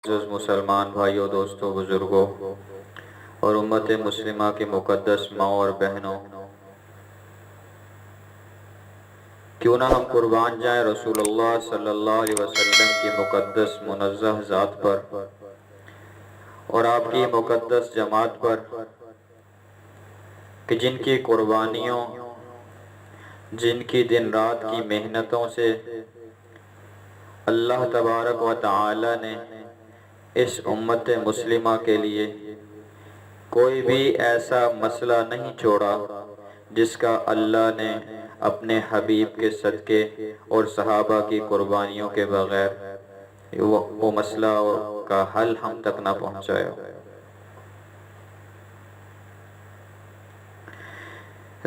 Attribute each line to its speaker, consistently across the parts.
Speaker 1: عزیز مسلمان بھائیوں، دوستوں، بزرگوں اور امت مسلمہ کی مقدس ماں اور بہنوں، کیوں نہ ہم قربان جائیں رسول اللہ صلی اللہ علیہ وسلم کی مقدس منزہ ذات پر اور آپ کی مقدس جماعت پر کہ جن کی قربانیوں، جن کی دن رات کی محنتوں سے اللہ تبارک و تعالی نے اس امت مسلمہ کے لیے کوئی بھی ایسا مسئلہ نہیں چھوڑا جس کا اللہ نے اپنے حبیب کے صدقے اور صحابہ کی قربانیوں کے بغیر وہ مسئلہ کا حل ہم تک نہ پہنچایا۔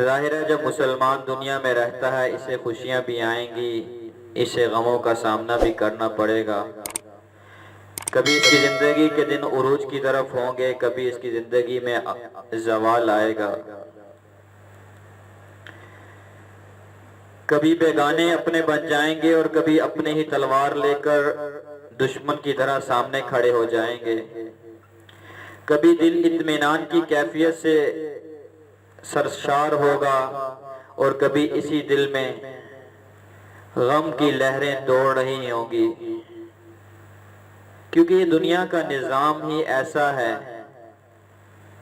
Speaker 1: ظاہر ہے جب مسلمان دنیا میں رہتا ہے اسے خوشیاں بھی آئیں گی، اسے غموں کا سامنا بھی کرنا پڑے گا۔ کبھی اس کی زندگی کے دن عروج کی طرف ہوں گے، کبھی اس کی زندگی میں زوال آئے گا، کبھی بیگانے اپنے بن جائیں گے اور کبھی اپنے ہی تلوار لے کر دشمن کی طرح سامنے کھڑے ہو جائیں گے، کبھی دل اطمینان کی کیفیت سے سرشار ہوگا اور کبھی اسی دل میں غم کی لہریں دوڑ رہی ہوں گی، کیونکہ یہ دنیا کا نظام ہی ایسا ہے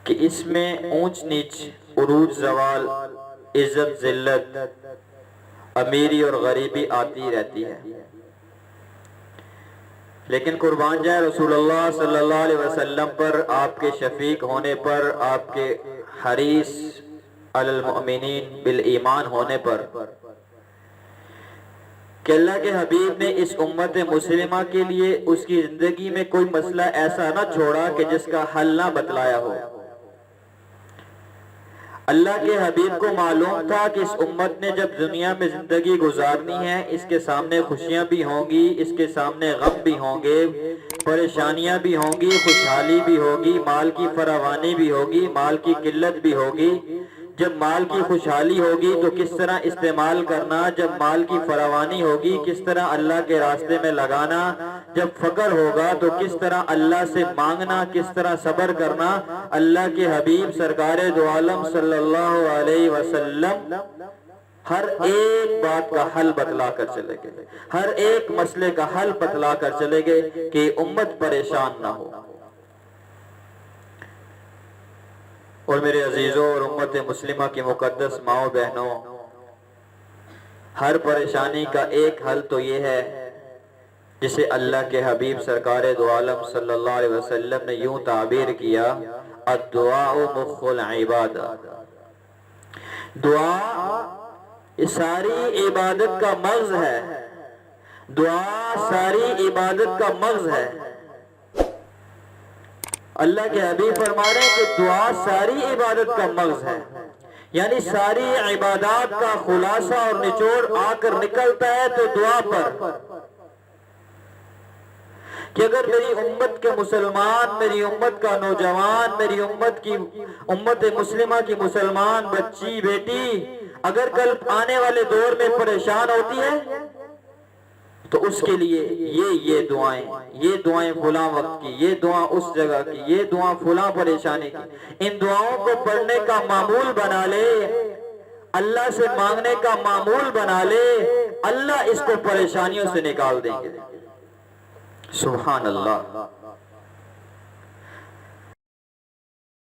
Speaker 1: کہ اس میں اونچ نیچ، عروج زوال، عزت ذلت، امیری اور غریبی آتی رہتی ہے۔ لیکن قربان جائے رسول اللہ صلی اللہ علیہ وسلم پر، آپ کے شفیق ہونے پر، آپ کے حریص علی المؤمنین بالایمان ہونے پر، کہ اللہ کے حبیب نے اس امت مسلمہ کے لیے اس کی زندگی میں کوئی مسئلہ ایسا نہ چھوڑا کہ جس کا حل نہ بتلایا ہو۔ اللہ کے حبیب کو معلوم تھا کہ اس امت نے جب دنیا میں زندگی گزارنی ہے، اس کے سامنے خوشیاں بھی ہوں گی، اس کے سامنے غم بھی ہوں گے، پریشانیاں بھی ہوں گی، خوشحالی بھی ہوگی، مال کی فراوانی بھی ہوگی، مال کی قلت بھی ہوگی۔ جب مال کی خوشحالی ہوگی تو کس طرح استعمال کرنا، جب مال کی فراوانی ہوگی کس طرح اللہ کے راستے میں لگانا، جب فقر ہوگا تو کس طرح اللہ سے مانگنا، کس طرح صبر کرنا۔ اللہ کے حبیب سرکار دو عالم صلی اللہ علیہ وسلم ہر ایک بات کا حل بتلا کر چلے گئے، ہر ایک مسئلے کا حل بتلا کر چلے گئے کہ امت پریشان نہ ہو۔ اور میرے عزیزوں اور امت مسلمہ کی مقدس ماؤں بہنوں، ہر پریشانی کا ایک حل تو یہ ہے جسے اللہ کے حبیب سرکار دو عالم صلی اللہ علیہ وسلم نے یوں تعبیر کیا، الدعاء مخ العبادہ۔ دعا یہ ساری عبادت کا مغز ہے، دعا ساری عبادت کا مغز ہے۔ اللہ کے حبیب فرما رہے ہیں کہ دعا ساری عبادت کا مغز ہے، یعنی ساری عبادات کا خلاصہ اور نچوڑ آ کر نکلتا ہے تو دعا پر، کہ اگر میری امت کے مسلمان، میری امت کا نوجوان، میری امت مسلمہ کی مسلمان بچی بیٹی اگر کل آنے والے دور میں پریشان ہوتی ہے تو اس کے لیے یہ دعائیں فلاں وقت کی، یہ دعا اس جگہ کی، یہ دعا فلاں پریشانی کی، ان دعاؤں کو پڑھنے کا معمول بنا لے، اللہ سے مانگنے کا معمول بنا لے، اللہ اس کو پریشانیوں سے نکال دیں گے۔ سبحان اللہ۔